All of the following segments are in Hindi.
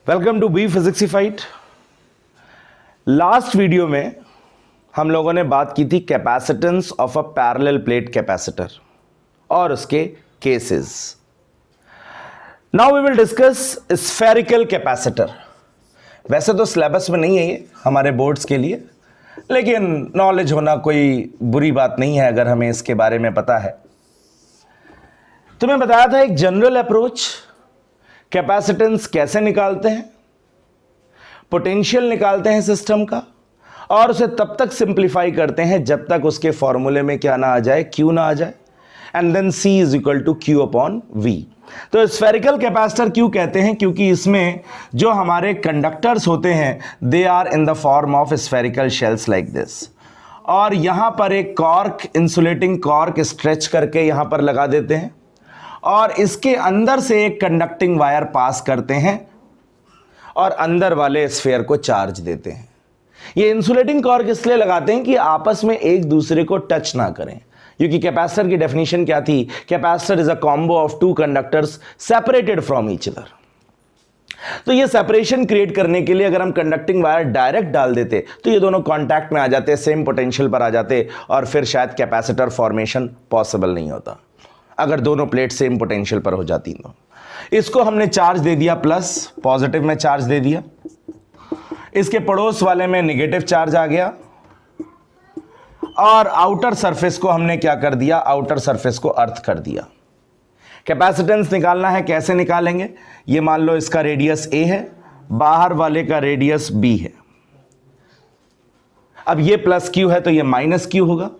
Welcome to B Physicsified. Last video में हम लोगों ने बात की थी capacitance of a parallel plate capacitor और उसके cases. Now we will discuss spherical capacitor. वैसे तो सिलेबस में नहीं है ये हमारे बोर्ड्स के लिए, लेकिन नॉलेज होना कोई बुरी बात नहीं है अगर हमें इसके बारे में पता है। तुम्हें बताया था एक जनरल अप्रोच, कैपेसिटेंस कैसे निकालते हैं, पोटेंशियल निकालते हैं सिस्टम का, और उसे तब तक सिंप्लीफाई करते हैं जब तक उसके फॉर्मूले में क्या ना आ जाए, क्यू ना आ जाए, and then C is equal to Q upon V. तो स्फेरिकल कैपेसिटर क्यों कहते हैं? क्योंकि इसमें जो हमारे कंडक्टर्स होते हैं they are in the form of spherical shells like this, और यहां पर एक कॉर्क, इंसुलेटिंग कॉर्क स्ट्रेच करके यहां पर लगा देते हैं और इसके अंदर से एक कंडक्टिंग वायर पास करते हैं और अंदर वाले स्फीयर को चार्ज देते हैं। ये इंसुलेटिंग कॉर्क इसलिए लगाते हैं कि आपस में एक दूसरे को टच ना करें, क्योंकि कैपेसिटर की डेफिनेशन क्या थी? Capacitor is a combo of two conductors separated from each other. तो ये सेपरेशन क्रिएट करने के लिए अगर हम कंडक्टिंग वायर डायरेक्ट डाल देते तो ये दोनों कांटेक्ट में आ जाते, सेम पोटेंशियल पर आ जाते, और फिर शायद कैपेसिटर फॉर्मेशन पॉसिबल नहीं होता अगर दोनों प्लेट सेम पोटेंशियल पर हो जाती तो। इसको हमने चार्ज दे दिया प्लस, पॉजिटिव में चार्ज दे दिया, इसके पड़ोस वाले में नेगेटिव चार्ज आ गया, और आउटर सरफेस को हमने क्या कर दिया? आउटर सरफेस को अर्थ कर दिया। कैपेसिटेंस निकालना है, कैसे निकालेंगे? ये मान लो इसका रेडियस ए है, बाहर वाले का रेडियस बी है। अब ये प्लस क्यू है तो ये माइनस क्यू होगा,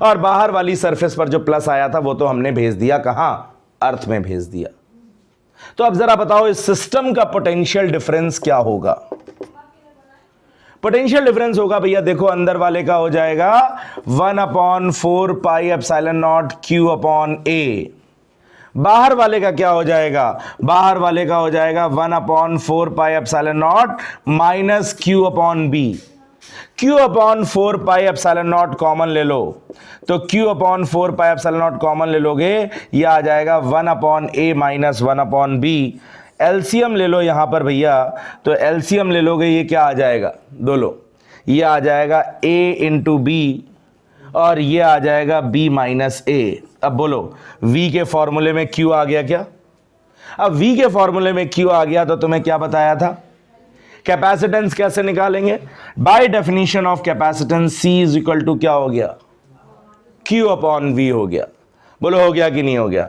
और बाहर वाली सरफेस पर जो प्लस आया था वो तो हमने भेज दिया कहां? अर्थ में भेज दिया। तो अब जरा बताओ इस सिस्टम का पोटेंशियल डिफरेंस क्या होगा? पोटेंशियल डिफरेंस होगा भैया, देखो अंदर वाले का हो जाएगा 1/4 pi epsilon naught q upon A. बाहर वाले का क्या हो जाएगा? बाहर वाले का हो जाएगा 1/4 pi epsilon not minus Q upon B. Q upon 4 pi epsilon not common ले लो, तो Q upon 4 pi epsilon not common ले लोगे, ये आ जाएगा 1/a माइनस 1/b। एलसीएम ले लो यहां पर भैया, तो एलसीएम ले लोगे, ये क्या आ जाएगा? दो लो, ये आ जाएगा a इंटू बी और ये आ जाएगा b माइनस a। अब बोलो v के फॉर्मूले में Q आ गया क्या? अब v के फॉर्मूले में Q आ गया तो तुम्हें क्या बताया था? कैपेसिटेंस कैसे निकालेंगे? By definition of capacitance C is equal to क्या हो गया? Q अपॉन V हो गया। बोलो हो गया कि नहीं हो गया?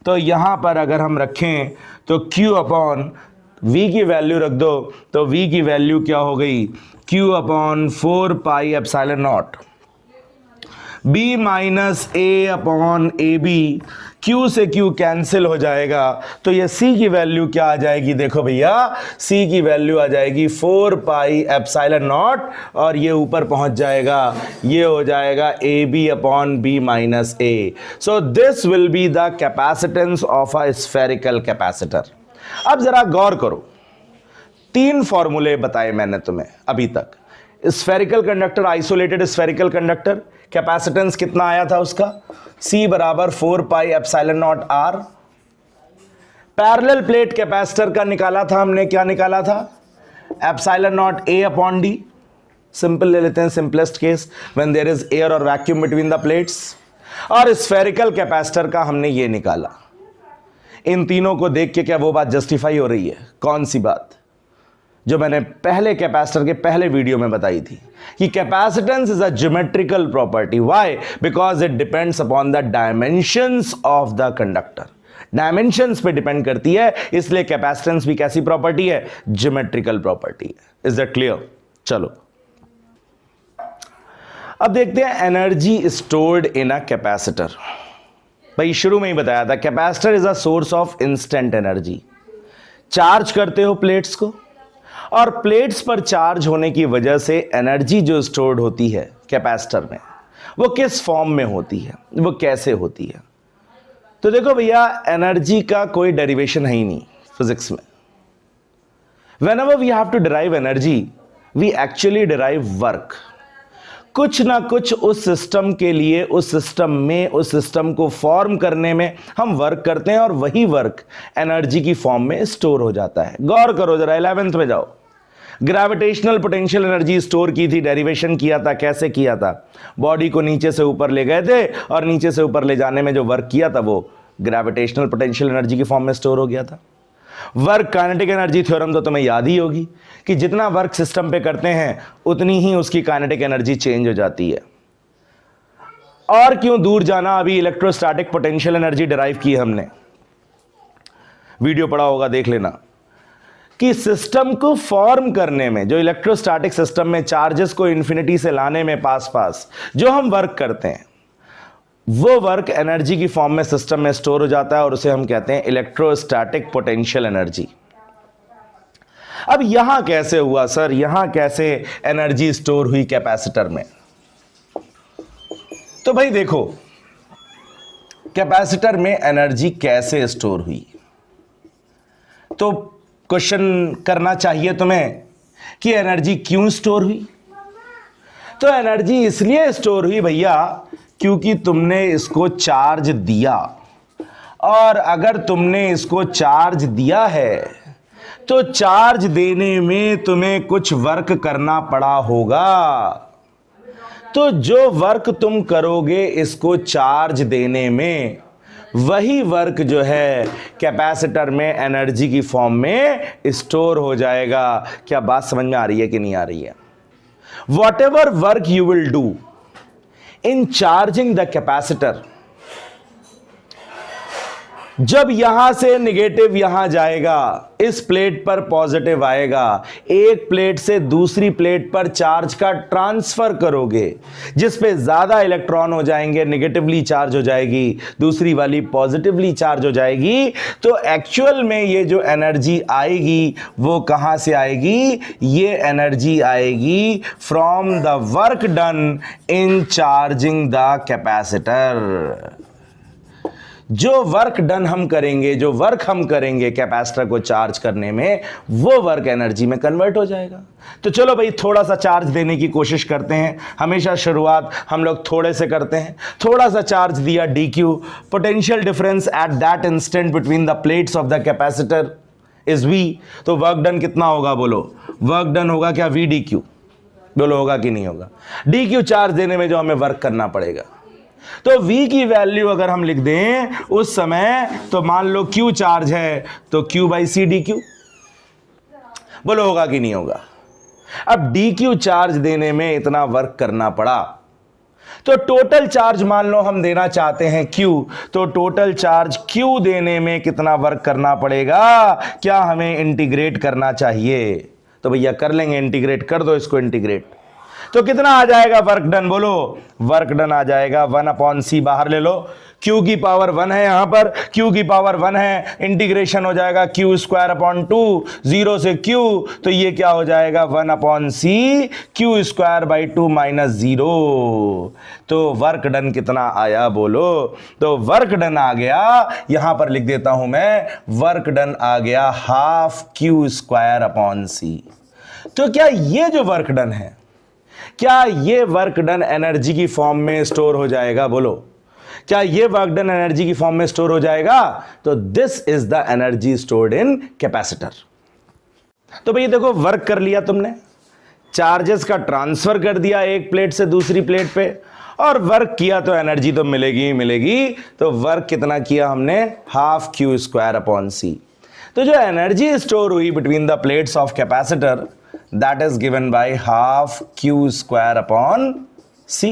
तो यहां पर अगर हम रखें तो Q अपॉन V की वैल्यू रख दो, तो V की वैल्यू क्या हो गई? Q upon 4 pi epsilon not B minus A upon A B. Q से Q कैंसिल हो जाएगा, तो ये C की वैल्यू क्या आ जाएगी? देखो भैया C की वैल्यू आ जाएगी 4 पाई एप्सिलॉन नॉट, और ये ऊपर पहुंच जाएगा, ये हो जाएगा A B upon B minus A. So this will be the capacitance of a spherical capacitor. अब जरा गौर करो, 3 फॉर्मूले बताए मैंने तुम्हें अभी तक। Spherical conductor, isolated spherical conductor, capacitance कितना आया था उसका? C बराबर 4 pi epsilon not R. Parallel plate capacitor का निकाला था हमने, क्या निकाला था? Epsilon not A upon D. Simple ले लेते हैं, simplest case, when there is air और वैक्यूम बिटवीन द प्लेट्स। और स्फेरिकल कैपेसिटर का हमने ये निकाला। इन तीनों को देख के क्या वो बात जस्टिफाई हो रही है? कौन सी बात? जो मैंने पहले कैपेसिटर के पहले वीडियो में बताई थी कि capacitance is a geometrical property. Why? Because it depends upon the dimensions of the conductor. Dimensions पे डिपेंड करती है, इसलिए कैपेसिटेंस भी कैसी प्रॉपर्टी है? ज्योमेट्रिकल प्रॉपर्टी है। Is that clear? चलो अब देखते हैं energy stored in a capacitor. भाई शुरू में ही बताया था capacitor is a source of instant energy. Charge करते हो प्लेट्स को, और प्लेट्स पर चार्ज होने की वजह से एनर्जी जो स्टोर्ड होती है कैपेसिटर में, वो किस फॉर्म में होती है, वो कैसे होती है? तो देखो भैया, एनर्जी का कोई डेरिवेशन है ही नहीं फिजिक्स में। Whenever we have to derive energy, we actually derive work. कुछ ना कुछ उस सिस्टम के लिए, उस सिस्टम में, उस सिस्टम को फॉर्म करने में हम वर्क करते हैं और वही वर्क एनर्जी की फॉर्म में स्टोर हो जाता है। गौर करो जरा, 11th में जाओ। ग्रेविटेशनल पोटेंशियल एनर्जी स्टोर की थी, डेरिवेशन किया था, कैसे किया था? बॉडी को नीचे से ऊपर ले गए थे और नीचे से ऊपर ले जाने में जो वर्क किया था वो ग्रेविटेशनल पोटेंशियल एनर्जी की फॉर्म में स्टोर हो गया था। वर्क काइनेटिक एनर्जी थ्योरम तो तुम्हें याद ही होगी कि जितना वर्क सिस्टम पे करते हैं उतनी ही उसकी काइनेटिक एनर्जी चेंज हो जाती है। और क्यों दूर जाना, अभी इलेक्ट्रोस्टैटिक पोटेंशियल एनर्जी डिराइव की हमने, वीडियो पड़ा होगा, देख लेना, कि सिस्टम को फॉर्म करने में, जो इलेक्ट्रोस्टैटिक सिस्टम में चार्जेस को इंफिनिटी से लाने में पास जो हम वर्क करते हैं, वो वर्क एनर्जी की फॉर्म में सिस्टम में स्टोर हो जाता है और उसे हम कहते हैं इलेक्ट्रोस्टैटिक पोटेंशियल एनर्जी। अब यहां कैसे हुआ सर, यहां कैसे एनर्जी स्टोर हुई कैपेसिटर में? तो भाई देखो, कैपेसिटर में एनर्जी कैसे स्टोर हुई, तो क्वेश्चन करना चाहिए तुम्हें कि एनर्जी क्यों स्टोर हुई। तो एनर्जी इसलिए स्टोर हुई भैया क्योंकि तुमने इसको चार्ज दिया, और अगर तुमने इसको चार्ज दिया है तो चार्ज देने में तुम्हें कुछ वर्क करना पड़ा होगा। तो जो वर्क तुम करोगे इसको चार्ज देने में, वही वर्क जो है कैपेसिटर में एनर्जी की फॉर्म में स्टोर हो जाएगा। क्या बात समझ में आ रही है कि नहीं आ रही है? Whatever work you will do in charging the capacitor, जब यहां से नेगेटिव यहां जाएगा, इस प्लेट पर पॉजिटिव आएगा, एक प्लेट से दूसरी प्लेट पर चार्ज का ट्रांसफर करोगे, जिस पे ज्यादा इलेक्ट्रॉन हो जाएंगे नेगेटिवली चार्ज हो जाएगी, दूसरी वाली पॉजिटिवली चार्ज हो जाएगी। तो एक्चुअल में ये जो एनर्जी आएगी वो कहां से आएगी? ये एनर्जी आएगी from the work done in charging the capacitor. जो वर्क डन हम करेंगे, जो वर्क हम करेंगे कैपेसिटर को चार्ज करने में, वो वर्क एनर्जी में कन्वर्ट हो जाएगा। तो चलो भाई थोड़ा सा चार्ज देने की कोशिश करते हैं। हमेशा शुरुआत हम लोग थोड़े से करते हैं। थोड़ा सा चार्ज दिया dq, potential difference at that instant between the plates of the capacitor is v। तो वर्क डन कितना होगा बोलो? वर्क डन होगा क्या v dq? बोलो होगा कि नहीं होगा? dq चार्ज देने में जो हमें वर्क करना पड़ेगा। तो v की वैल्यू अगर हम लिख दें उस समय, तो मान लो q चार्ज है तो q by C D Q. बोलो होगा कि नहीं होगा? अब dq चार्ज देने में इतना वर्क करना पड़ा, तो टोटल चार्ज मान लो हम देना चाहते हैं q, तो टोटल चार्ज q देने में कितना वर्क करना पड़ेगा? क्या हमें इंटीग्रेट करना चाहिए? तो भैया कर लेंगे, इंटीग्रेट कर दो इसको, इंटीग्रेट। तो कितना आ जाएगा वर्क डन? बोलो वर्क डन आ जाएगा 1/c, बाहर ले लो, q की पावर 1 है, यहां पर q की पावर 1 है, इंटीग्रेशन हो जाएगा q स्क्वायर अपॉन 2, 0 से q, तो ये क्या हो जाएगा 1/c q square by 2 minus 0। तो वर्क डन कितना आया बोलो? तो वर्क डन आ गया, यहां पर लिख देता हूं मैं, वर्क डन आ गया half q square upon c। तो क्या ये जो वर्क डन है, क्या ये वर्क डन एनर्जी की फॉर्म में स्टोर हो जाएगा? बोलो क्या ये वर्क डन एनर्जी की फॉर्म में स्टोर हो जाएगा? तो this is the energy stored in capacitor. तो भैया देखो, वर्क कर लिया तुमने, चार्जेस का ट्रांसफर कर दिया एक प्लेट से दूसरी प्लेट पे, और वर्क किया तो एनर्जी तो मिलेगी ही मिलेगी। तो वर्क कितना किया हमने? Half q square upon c। तो जो एनर्जी स्टोर हुई between the plates of capacitor, that is given by half q square upon c।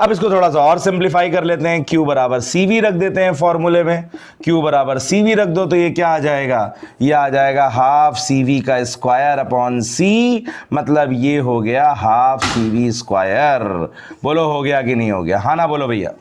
अब इसको थोड़ा सा और सिंप्लीफाई कर लेते हैं, q बराबर cv रख देते हैं फॉर्मूले में। q बराबर cv रख दो तो ये क्या आ जाएगा? ये आ जाएगा हाफ cv का स्क्वायर अपॉन c, मतलब ये हो गया हाफ cv स्क्वायर। बोलो हो गया कि नहीं हो गया? हाँ ना बोलो भैया।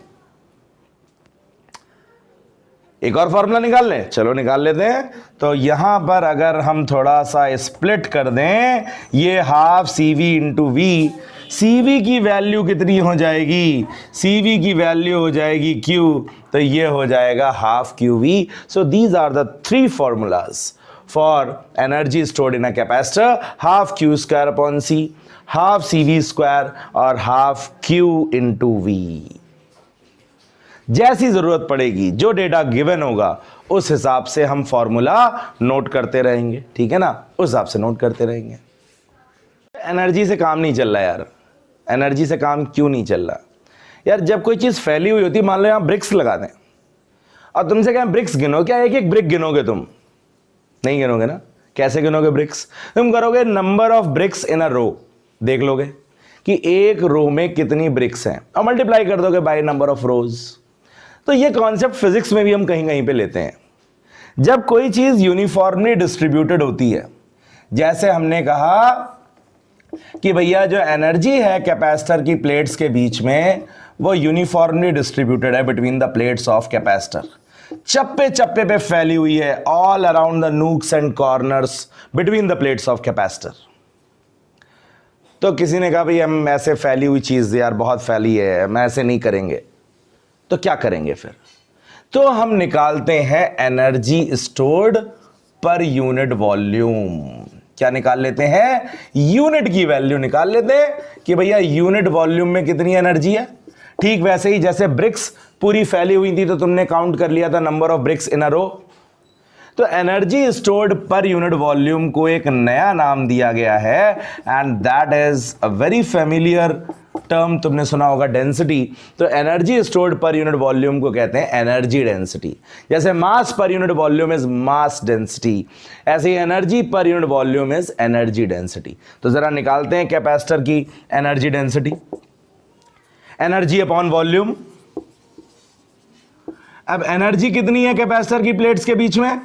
एक और फॉर्मूला निकाल लें, चलो निकाल लेते हैं। तो यहां पर अगर हम थोड़ा सा स्प्लिट कर दें, ये half CV into V, CV की वैल्यू कितनी हो जाएगी? CV की वैल्यू हो जाएगी Q, तो ये हो जाएगा half QV। So these are the 3 formulas for energy stored in a capacitor, half Q square upon C, half C V square और हाफ क्यू इंटू वी। जैसी जरूरत पड़ेगी, जो डेटा गिवन होगा उस हिसाब से हम फॉर्मूला नोट करते रहेंगे, ठीक है ना, उस हिसाब से नोट करते रहेंगे। एनर्जी से काम नहीं चल रहा यार, एनर्जी से काम क्यों नहीं चल रहा यार? जब कोई चीज फैली हुई होती है, मान लो यहां ब्रिक्स लगा दें और तुमसे कहें ब्रिक्स गिनो, क्या एक एक ब्रिक गिनोगे तुम? नहीं गिनोगे ना। कैसे गिनोगे ब्रिक्स? तुम करोगे number of bricks in a रो, देख लोगे कि एक रो में कितनी ब्रिक्स हैं और मल्टीप्लाई कर दोगे बाय नंबर ऑफ रोज। तो ये कॉन्सेप्ट फिजिक्स में भी हम कहीं कहीं पे लेते हैं। जब कोई चीज यूनिफॉर्मली डिस्ट्रीब्यूटेड होती है, जैसे हमने कहा कि भैया जो एनर्जी है कैपेसिटर की प्लेट्स के बीच में वो यूनिफॉर्मली डिस्ट्रीब्यूटेड है between the plates of capacitor, चप्पे चप्पे पे फैली हुई है all around the nooks and corners between the plates of capacitor. तो किसी ने कहा भाई हम ऐसे फैली हुई चीज यार बहुत फैली है, हम ऐसे नहीं करेंगे, तो क्या करेंगे फिर? तो हम निकालते हैं energy stored per unit volume. क्या निकाल लेते हैं? यूनिट की वैल्यू निकाल लेते हैं कि भैया यूनिट वॉल्यूम में कितनी एनर्जी है। ठीक वैसे ही जैसे ब्रिक्स पूरी फैली हुई थी तो तुमने काउंट कर लिया था number of bricks in a row. तो energy stored per unit volume को एक नया नाम दिया गया है and that is a very familiar term, तुमने सुना होगा डेंसिटी। तो energy stored per unit volume को कहते हैं एनर्जी डेंसिटी। जैसे mass per unit volume is mass density, ऐसे ही energy per unit volume is energy density. तो जरा निकालते हैं कैपेसिटर की energy density, energy upon volume. अब एनर्जी कितनी है कैपेसिटर की प्लेट्स के बीच में?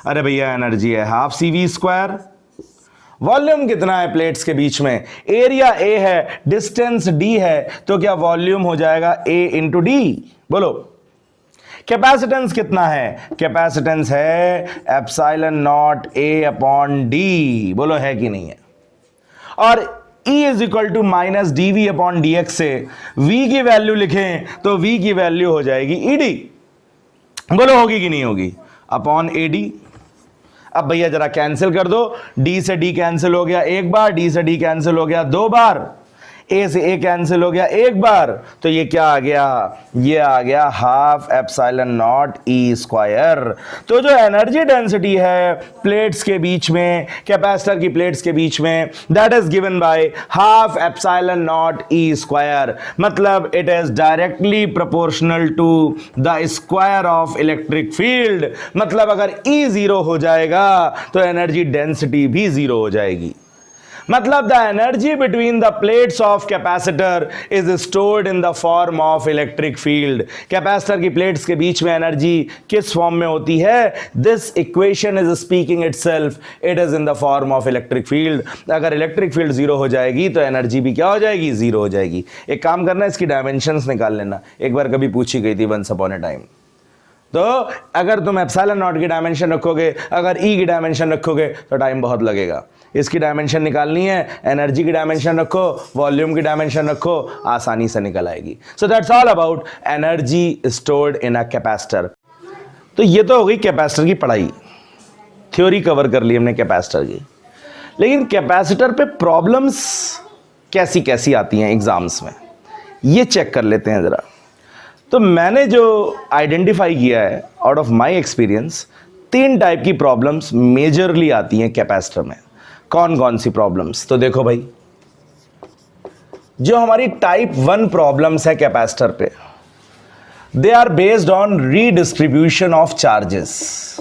अरे भैया एनर्जी है half C V square. Volume कितना है प्लेट्स के बीच में? एरिया ए है, डिस्टेंस डी है, तो क्या वॉल्यूम हो जाएगा ए इंटू डी? बोलो। कैपेसिटेंस कितना है? कैपेसिटेंस है epsilon not A upon D. बोलो है कि नहीं है? और E is equal to minus D V upon D X से V की वैल्यू लिखें तो V की वैल्यू हो जाएगी ED। बोलो होगी कि नहीं होगी? Upon AD। अब भैया जरा कैंसिल कर दो, D से D कैंसिल हो गया एक बार, D से D कैंसिल हो गया दो बार, A से A कैंसिल हो गया एक बार, तो ये क्या आ गया? ये आ गया half epsilon naught E square. तो जो एनर्जी डेंसिटी है प्लेट्स के बीच में, कैपेसिटर की प्लेट्स के बीच में, that is given by half epsilon naught E square. मतलब it is directly proportional to the square of electric field. मतलब अगर E जीरो हो जाएगा तो एनर्जी डेंसिटी भी जीरो हो जाएगी। मतलब the energy between the plates of capacitor is stored in the form of electric field. Capacitor की प्लेट्स के बीच में एनर्जी किस फॉर्म में होती है? This equation is speaking itself, it is in the form of electric field. अगर इलेक्ट्रिक फील्ड जीरो हो जाएगी तो एनर्जी भी क्या हो जाएगी? जीरो हो जाएगी। एक काम करना, इसकी डायमेंशंस निकाल लेना, एक बार कभी पूछी गई थी वंस अपॉन ए टाइम। तो अगर तुम एप्सिलॉन नॉट की डायमेंशन रखोगे, अगर E की डायमेंशन रखोगे तो टाइम बहुत लगेगा। इसकी डायमेंशन निकालनी है, एनर्जी की डायमेंशन रखो, वॉल्यूम की डायमेंशन रखो, आसानी से निकल आएगी। So that's all about energy stored in a capacitor. तो ये तो हो गई कैपेसिटर की पढ़ाई, थ्योरी कवर कर ली हमने कैपेसिटर की। लेकिन कैपेसिटर पे प्रॉब्लम्स कैसी कैसी आती हैं एग्जाम्स में, ये चेक कर लेते हैं जरा। तो मैंने जो आइडेंटिफाई किया है out of my experience, 3 type की प्रॉब्लम्स मेजरली आती हैं कैपेसिटर में। कौन कौन सी प्रॉब्लम्स? तो देखो भाई, जो हमारी टाइप 1 प्रॉब्लम्स है कैपेसिटर पे, they are based on redistribution of charges.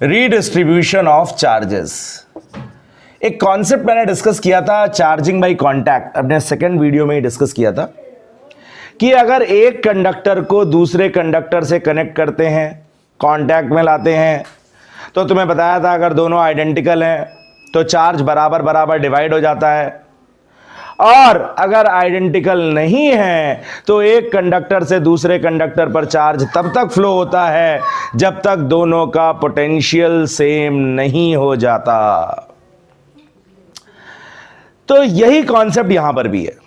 Redistribution of charges एक कॉन्सेप्ट मैंने डिस्कस किया था, चार्जिंग बाय कांटेक्ट, अपने सेकंड वीडियो में ही डिस्कस किया था कि अगर एक कंडक्टर को दूसरे कंडक्टर से कनेक्ट करते हैं, कांटेक्ट में लाते हैं, तो तुम्हें बताया था अगर दोनों आइडेंटिकल हैं तो चार्ज बराबर बराबर डिवाइड हो जाता है, और अगर आइडेंटिकल नहीं है तो एक कंडक्टर से दूसरे कंडक्टर पर चार्ज तब तक फ्लो होता है जब तक दोनों का पोटेंशियल सेम नहीं हो जाता। तो यही कॉन्सेप्ट यहां पर भी है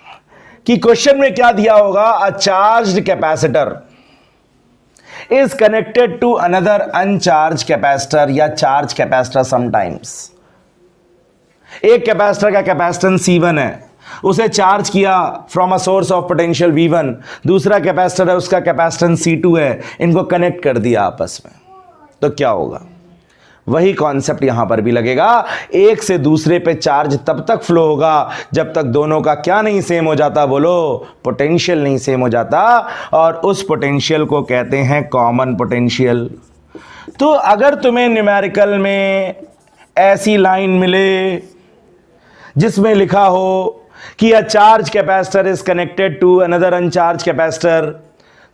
कि क्वेश्चन में क्या दिया होगा? A charged capacitor is connected to another uncharged capacitor या charged capacitor sometimes. एक कैपेसिटर का कैपेसिटेंस C1 है, उसे चार्ज किया from a source of potential V1, दूसरा कैपेसिटर है उसका कैपेसिटेंस C2 है, इनको कनेक्ट कर दिया आपस में, तो क्या होगा? वही कॉन्सेप्ट यहां पर भी लगेगा। एक से दूसरे पे चार्ज तब तक फ्लो होगा जब तक दोनों का क्या नहीं सेम हो जाता, बोलो, पोटेंशियल नहीं सेम हो जाता, और उस पोटेंशियल को कहते हैं कॉमन पोटेंशियल। तो अगर तुम्हें न्यूमेरिकल में ऐसी लाइन मिले जिसमें लिखा हो कि a charge capacitor is connected to another uncharge capacitor,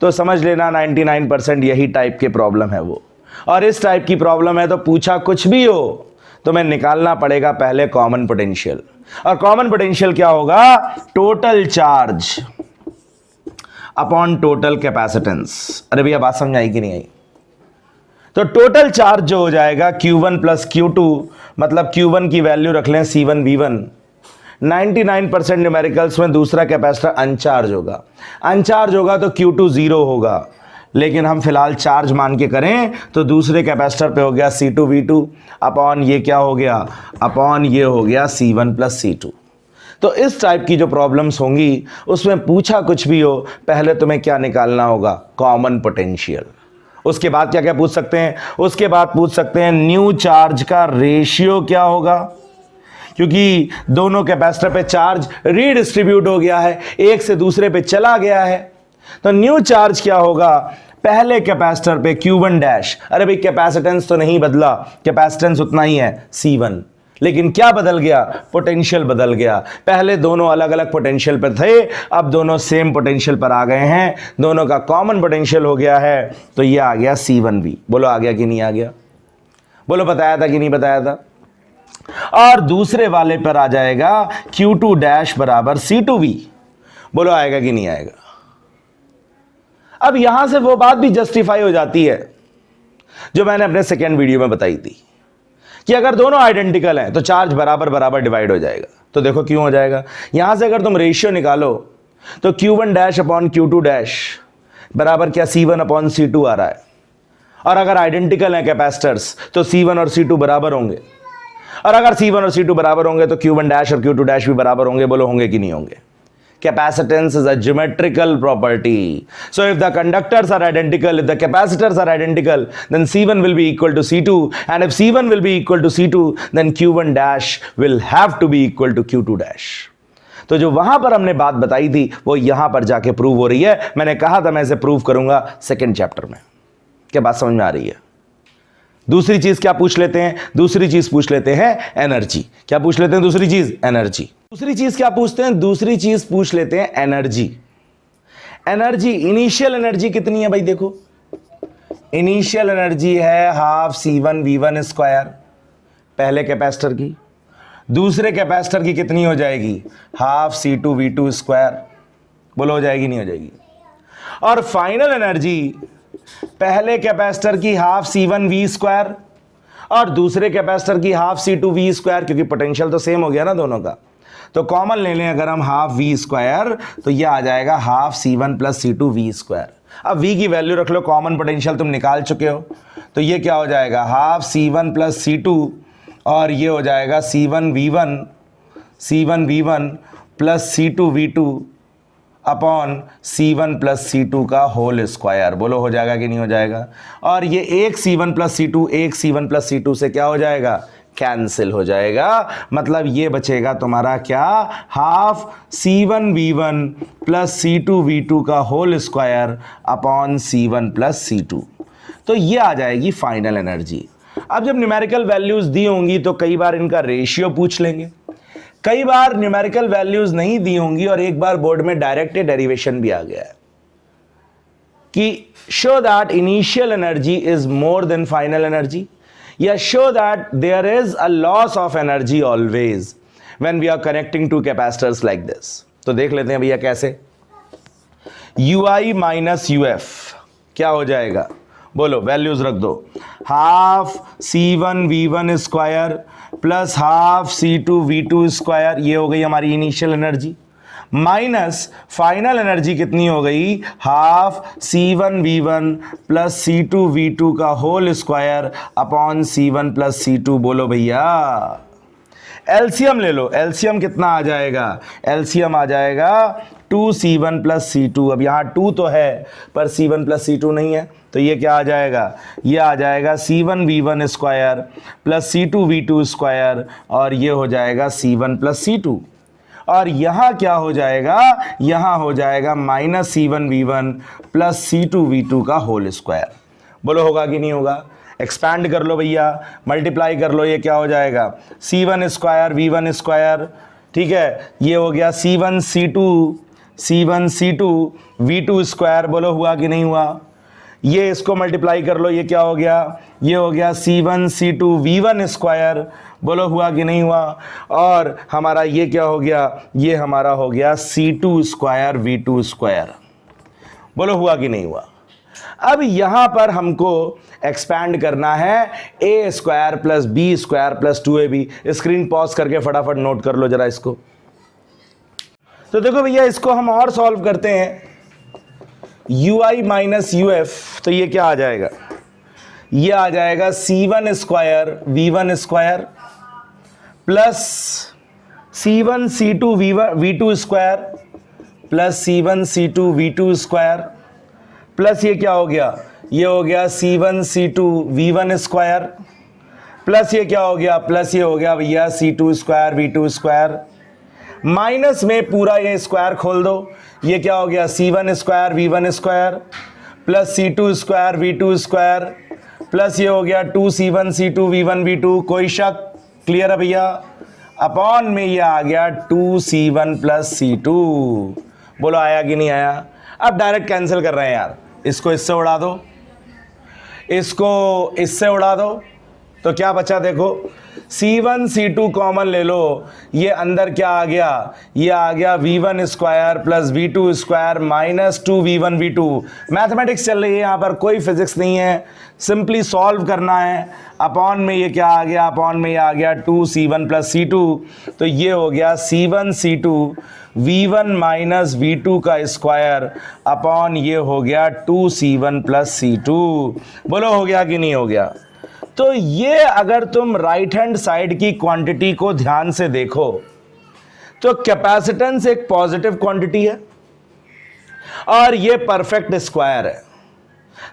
तो समझ लेना 99% यही टाइप के प्रॉब्लम है वो। और इस टाइप की प्रॉब्लम है तो पूछा कुछ भी हो तो मैं निकालना पड़ेगा पहले कॉमन पोटेंशियल। और कॉमन पोटेंशियल क्या होगा? Total charge upon total capacitance. अरे भैया बात समझ आई कि नहीं आई? तो टोटल चार्ज जो हो जाएगा Q1 प्लस Q2, मतलब Q1 की वैल्यू रख लें C1 V1। 99% न्यूमेरिकल्स में दूसरा कैपेसिटर अनचार्ज होगा, अनचार्ज होगा तो Q2 0 होगा, लेकिन हम फिलहाल चार्ज मान के करें तो दूसरे कैपेसिटर पे हो गया C2 V2 अपॉन ये क्या हो गया, अपॉन ये हो गया C1 प्लस C2। तो इस टाइप की जो प्रॉब्लम्स होंगी उसमें पूछा कुछ भी हो, पहले तुम्हें क्या निकालना होगा? Common potential. उसके बाद क्या क्या पूछ सकते हैं? उसके बाद पूछ सकते हैं न्यू चार्ज का रेशियो क्या होगा, क्योंकि दोनों कैपेसिटर पे चार्ज रीडिस्ट्रीब्यूट हो गया है, एक से दूसरे पे चला गया है। तो न्यू चार्ज क्या होगा? पहले कैपेसिटर पे Q1 डैश, अरे भाई कैपेसिटेंस तो नहीं बदला, कैपेसिटेंस उतना ही है C1, लेकिन क्या बदल गया? पोटेंशियल बदल गया। पहले दोनों अलग अलग पोटेंशियल पर थे, अब दोनों सेम पोटेंशियल पर आ गए हैं, दोनों का कॉमन पोटेंशियल हो गया है, तो ये आ गया C1V। बोलो आ गया कि नहीं आ गया? बोलो बताया था कि नहीं बताया था? और दूसरे वाले पर आ जाएगा Q2 डैश बराबर C2V। बोलो आएगा कि नहीं आएगा? अब यहां से वो बात भी जस्टिफाई हो जाती है जो मैंने अपने सेकेंड वीडियो में बताई थी कि अगर दोनों आइडेंटिकल हैं तो चार्ज बराबर बराबर डिवाइड हो जाएगा। तो देखो क्यों हो जाएगा? यहां से अगर तुम रेशियो निकालो तो Q1 dash upon Q2 dash बराबर क्या? C1 अपॉन C2 आ रहा है। और अगर आइडेंटिकल हैं कैपेसिटर्स तो C1 और C2 बराबर होंगे, और अगर C1 और C2 बराबर होंगे तो Q1 डैश और Q2 डैश भी बराबर होंगे। बोलो होंगे कि नहीं होंगे? Capacitance is a geometrical property. So if the conductors are identical, if the capacitors are identical, then C1 will be equal to C2, and if C1 will be equal to C2, then Q1 dash will have to be equal to Q2 dash. तो जो वहां पर हमने बात बताई थी वो यहां पर जाके प्रूव हो रही है। मैंने कहा था मैं इसे प्रूव करूंगा सेकेंड चैप्टर में। क्या बात समझ में आ रही है? दूसरी चीज क्या पूछ लेते हैं? दूसरी चीज पूछ लेते हैं एनर्जी। क्या पूछ लेते हैं? दूसरी चीज एनर्जी। दूसरी चीज क्या पूछते हैं? दूसरी चीज पूछ लेते हैं एनर्जी। एनर्जी, इनिशियल एनर्जी कितनी है भाई? देखो इनिशियल एनर्जी है हाफ C1 V1 स्क्वायर पहले कैपेसिटर की, दूसरे कैपेसिटर की कितनी हो जाएगी? Half C2 V2 square. बोलो हो जाएगी नहीं हो जाएगी? और फाइनल एनर्जी पहले कैपेसिटर की हाफ C1 V स्क्वायर और दूसरे कैपेसिटर की हाफ C2 V स्क्वायर, क्योंकि पोटेंशियल तो सेम हो गया ना दोनों का। तो कॉमन ले लें अगर हम हाफ V स्क्वायर तो ये आ जाएगा half C1 plus C2 V square. अब V की वैल्यू रख लो, कॉमन पोटेंशियल तुम निकाल चुके हो, तो ये क्या हो जाएगा? हाफ C1 प्लस C2 और ये हो जाएगा C1 V1 plus C2 V2 upon C1 plus C2 का होल स्क्वायर। बोलो हो जाएगा कि नहीं हो जाएगा? और ये एक C1 प्लस C2 एक C1 प्लस C2 से क्या हो जाएगा? कैंसिल हो जाएगा। मतलब ये बचेगा तुम्हारा क्या? Half C1 V1 plus C2 V2 का whole square upon C1 plus C2। तो ये आ जाएगी फाइनल एनर्जी। अब जब न्यूमेरिकल वैल्यूज दी होंगी तो कई बार इनका रेशियो पूछ लेंगे, कई बार न्यूमेरिकल वैल्यूज नहीं दी होंगी, और एक बार बोर्ड में डायरेक्ट डेरिवेशन भी आ गया है कि show that initial energy is more than final energy, या show that there is a loss of energy always when we are connecting two capacitors like this. तो देख लेते हैं भैया कैसे। UI माइनस UF क्या हो जाएगा? बोलो वैल्यूज रख दो। Half C1 V1 square plus half C2 V2 square, ये हो गई हमारी initial energy, minus final energy कितनी हो गई, हाफ C1V1 प्लस C2V2 का whole square upon C1 plus C2। बोलो भैया, एलसीएम ले लो, एलसीएम कितना आ जाएगा, एलसीएम आ जाएगा 2C1 प्लस C2। अब यहाँ 2 तो है पर C1 प्लस C2 नहीं है, तो ये क्या आ जाएगा, ये आ जाएगा C1V1 square plus C2V2 square, और ये हो जाएगा C1 प्लस C2। और यहाँ क्या हो जाएगा, यहाँ हो जाएगा माइनस C1V1 प्लस C2V2 का होल स्क्वायर। बोलो होगा कि नहीं होगा, एक्सपैंड कर लो भैया, मल्टीप्लाई कर लो, ये क्या हो जाएगा C1 स्क्वायर V1 स्क्वायर, ठीक है, ये हो गया C1 C2 V2 स्क्वायर। बोलो हुआ कि नहीं हुआ, ये इसको मल्टीप्लाई कर लो, ये क्या हो गया, ये हो गया C1 C2 V1 स्क्वायर। बोलो हुआ कि नहीं हुआ, और हमारा ये क्या हो गया, ये हमारा हो गया C2 स्क्वायर V2 स्क्वायर। बोलो हुआ कि नहीं हुआ। अब यहां पर हमको एक्सपैंड करना है a square plus B square plus 2ab। Screen pause करके फटाफट नोट कर लो जरा इसको। तो देखो भैया, इसको हम और सॉल्व करते हैं, ui माइनस uf, तो ये क्या आ जाएगा, ये आ जाएगा C1 square V1 square plus C1 C2 V2 square plus C1 C2 V2 square plus ये क्या हो गया, ये हो गया C1 C2 V1 square plus ये क्या हो गया, प्लस ये हो गया भैया C2 square V2 square, minus में पूरा ये स्क्वायर खोल दो, ये क्या हो गया C1 square V1 square plus C2 square V2 square plus ये हो गया 2C1 C2 V1 V2। कोई शक, क्लियर है भैया, अपॉन में ये आ गया 2C1 प्लस C2। बोलो आया कि नहीं आया। अब डायरेक्ट कैंसिल कर रहे हैं यार, इसको इससे उड़ा दो, इसको इससे उड़ा दो, तो क्या बचा देखो, C1 C2 कॉमन ले लो, ये अंदर क्या आ गया, ये आ गया V1 square plus V2 square minus 2V1 V2। Mathematics चल रही है यहाँ पर, कोई फिजिक्स नहीं है, सिंपली सॉल्व करना है। अपॉन में ये क्या आ गया, अपॉन में ये आ गया 2C1 प्लस C2, तो ये हो गया C1 C2 V1 minus V2 का स्क्वायर अपॉन ये हो गया 2C1 प्लस C2। बोलो हो गया कि नहीं हो गया। तो ये अगर तुम राइट हैंड साइड की क्वांटिटी को ध्यान से देखो तो कैपेसिटेंस एक पॉजिटिव क्वांटिटी है और ये परफेक्ट स्क्वायर है,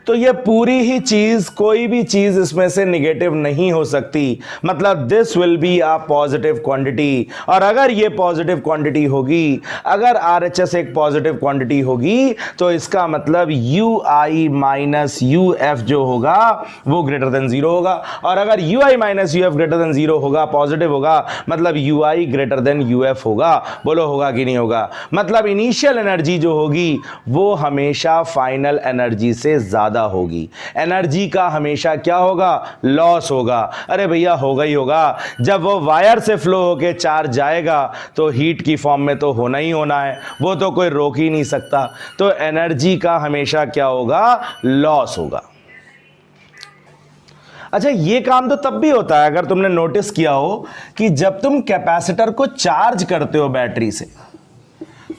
तो ये पूरी ही चीज, कोई भी चीज इसमें से निगेटिव नहीं हो सकती, मतलब this will be a positive quantity. और अगर ये पॉजिटिव क्वांटिटी होगी, अगर RHS एक पॉजिटिव क्वांटिटी होगी, तो इसका मतलब UI माइनस UF जो होगा वो ग्रेटर देन 0 होगा, और अगर UI minus UF greater than 0 होगा, पॉजिटिव होगा, मतलब UI ग्रेटर देन UF होगा। बोलो होगा कि नहीं होगा। मतलब इनिशियल एनर्जी जो होगी वो हमेशा फाइनल एनर्जी से ज्यादा होगी, एनर्जी का हमेशा क्या होगा, लॉस होगा। अरे भैया होगा ही होगा, जब वो वायर से फ्लो होके चार्ज जाएगा तो हीट की फॉर्म में तो होना ही होना है, वो तो कोई रोक ही नहीं सकता। तो एनर्जी का हमेशा क्या होगा, लॉस होगा। अच्छा, ये काम तो तब भी होता है, अगर तुमने नोटिस किया हो कि जब तुम कैपेसिटर को चार्ज करते हो बैटरी से,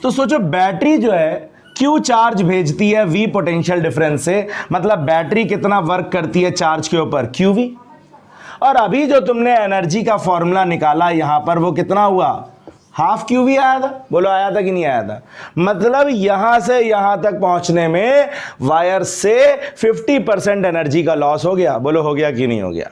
तो सोचो बैटरी जो है क्यू चार्ज भेजती है V पोटेंशियल डिफरेंस से, मतलब बैटरी कितना वर्क करती है चार्ज के ऊपर, QV। और अभी जो तुमने एनर्जी का फॉर्मूला निकाला यहां पर, वो कितना हुआ, हाफ QV आया था। बोलो आया था कि नहीं आया था। मतलब यहां से यहां तक पहुंचने में वायर से 50% एनर्जी का लॉस हो गया। बोलो हो गया कि नहीं हो गया।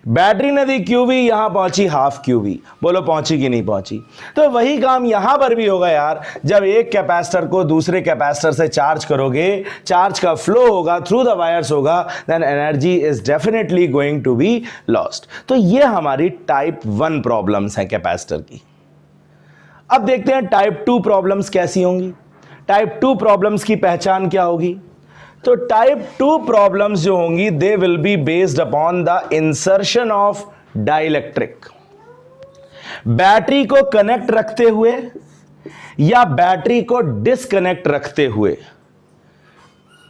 बैटरी ने दी QV, यहां पहुंची हाफ QV। बोलो पहुंची कि नहीं पहुंची। तो वही काम यहां पर भी होगा यार, जब एक कैपेसिटर को दूसरे कैपेसिटर से चार्ज करोगे, चार्ज का फ्लो होगा थ्रू द वायर्स होगा, then energy is definitely going to be lost. तो ये हमारी टाइप 1 प्रॉब्लम्स हैं कैपेसिटर की। अब देखते हैं टाइप 2 प्रॉब्लम्स कैसी होंगी। टाइप 2 प्रॉब्लम्स की पहचान क्या होगी। तो टाइप 2 प्रॉब्लम्स जो होंगी, they will be based upon the insertion of dielectric. Battery को कनेक्ट रखते हुए या बैटरी को डिस्कनेक्ट रखते हुए।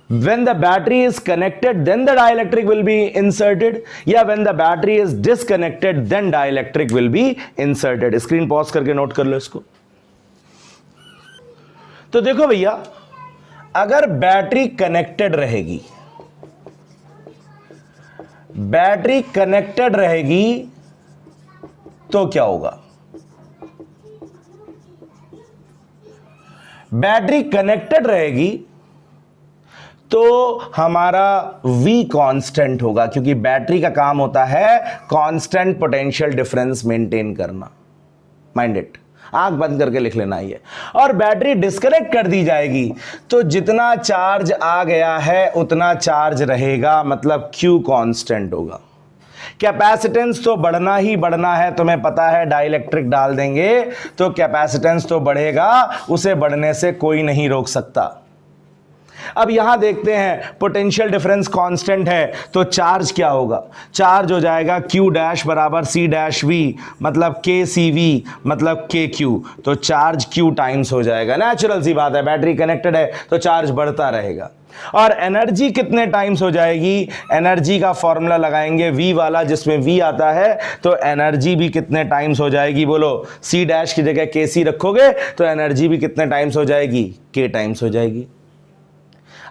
When the battery is connected, then the dielectric will be inserted, या when the battery is disconnected, then dielectric will be inserted। Screen pause करके नोट कर लो इसको। तो देखो भैया, अगर बैटरी कनेक्टेड रहेगी, बैटरी कनेक्टेड रहेगी तो क्या होगा? बैटरी कनेक्टेड रहेगी तो हमारा V कांस्टेंट होगा, क्योंकि बैटरी का काम होता है कांस्टेंट पोटेंशियल डिफरेंस मेंटेन करना। माइंड इट, आंख बंद करके लिख लेना ये। और बैटरी डिस्कनेक्ट कर दी जाएगी तो जितना चार्ज आ गया है उतना चार्ज रहेगा, मतलब Q कांस्टेंट होगा। कैपेसिटेंस तो बढ़ना ही बढ़ना है, तुम्हें पता है, डाइलेक्ट्रिक डाल देंगे तो कैपेसिटेंस तो बढ़ेगा, उसे बढ़ने से कोई नहीं रोक सकता। अब यहां देखते हैं, पोटेंशियल डिफरेंस कांस्टेंट है तो चार्ज क्या होगा? चार्ज हो जाएगा Q डैश बराबर C डैश V, मतलब KCV मतलब KQ। तो चार्ज Q टाइम्स हो जाएगा। नेचुरल सी बात है, बैटरी कनेक्टेड है तो चार्ज बढ़ता रहेगा। और एनर्जी कितने टाइम्स हो जाएगी? एनर्जी का फॉर्मूला लगाएंगे V वाला, जिसमें V आता है, तो एनर्जी भी कितने टाइम्स हो जाएगी? बोलो, C डैश की जगह KC रखोगे तो एनर्जी भी कितने टाइम्स हो जाएगी? K टाइम्स हो जाएगी।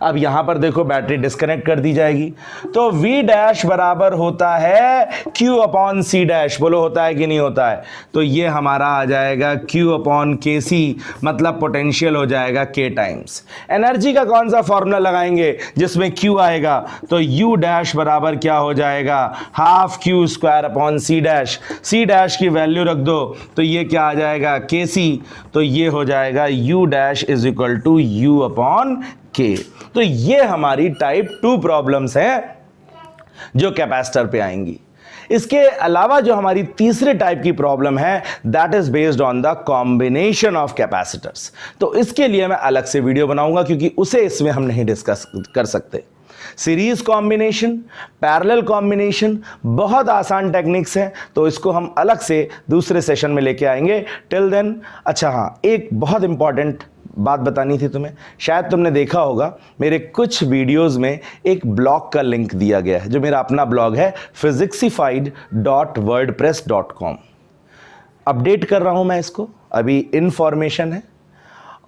अब यहां पर देखो, बैटरी डिस्कनेक्ट कर दी जाएगी तो V डैश बराबर होता है Q अपॉन C डैश। बोलो, होता है कि नहीं होता है? तो ये हमारा आ जाएगा Q अपॉन KC, मतलब पोटेंशियल हो जाएगा K टाइम्स। एनर्जी का कौन सा फॉर्मूला लगाएंगे जिसमें Q आएगा? तो U डैश बराबर क्या हो जाएगा? Half Q square upon C dash. C dash की वैल्यू रख दो तो ये क्या आ जाएगा? KC। तो ये हो जाएगा U dash is equal to U upon K। तो ये हमारी टाइप 2 प्रॉब्लम्स हैं जो कैपेसिटर पे आएंगी। इसके अलावा जो हमारी तीसरे टाइप की प्रॉब्लम है, that is based on the combination of capacitors. तो इसके लिए मैं अलग से वीडियो बनाऊंगा, क्योंकि उसे इसमें हम नहीं डिस्कस कर सकते। सीरीज कॉम्बिनेशन, पैरेलल कॉम्बिनेशन बहुत आसान टेक्निक्स हैं, तो इसको हम अलग से दूसरे सेशन में लेके आएंगे। टिल देन, अच्छा हाँ, एक बहुत इंपॉर्टेंट बात बतानी थी तुम्हें। शायद तुमने देखा होगा मेरे कुछ वीडियोस में एक ब्लॉग का लिंक दिया गया है, जो मेरा अपना ब्लॉग है physixified.wordpress.com। अपडेट कर रहा हूं मैं इसको, अभी इंफॉर्मेशन है,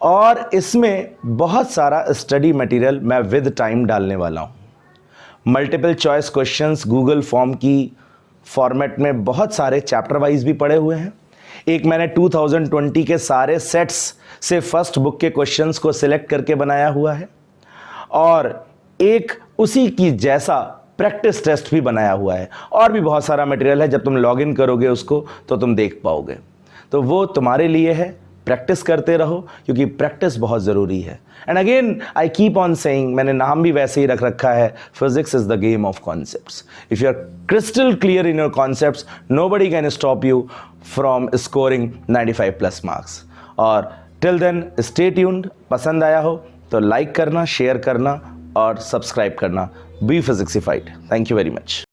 और इसमें बहुत सारा स्टडी मटेरियल मैं विद टाइम डालने वाला हूं। Multiple choice questions Google form की फॉर्मेट में बहुत सारे चैप्टर वाइज भी पड़े हुए हैं। एक मैंने 2020 के सारे सेट्स से फर्स्ट बुक के क्वेश्चंस को सिलेक्ट करके बनाया हुआ है, और एक उसी की जैसा प्रैक्टिस टेस्ट भी बनाया हुआ है, और भी बहुत सारा मटेरियल है। जब तुम लॉगिन करोगे उसको तो तुम देख पाओगे। तो वो तुम्हारे लिए है, प्रैक्टिस करते रहो, क्योंकि प्रैक्टिस बहुत ज़रूरी है। And again I keep on saying, मैंने नाम भी वैसे ही रख रखा है, physics is the game of concepts. If you are crystal clear in your concepts, nobody can stop you from scoring 95+ marks. और टिल देन स्टे ट्यून्ड। पसंद आया हो तो लाइक करना, शेयर करना और सब्सक्राइब करना। B Physicsified. Thank you very much.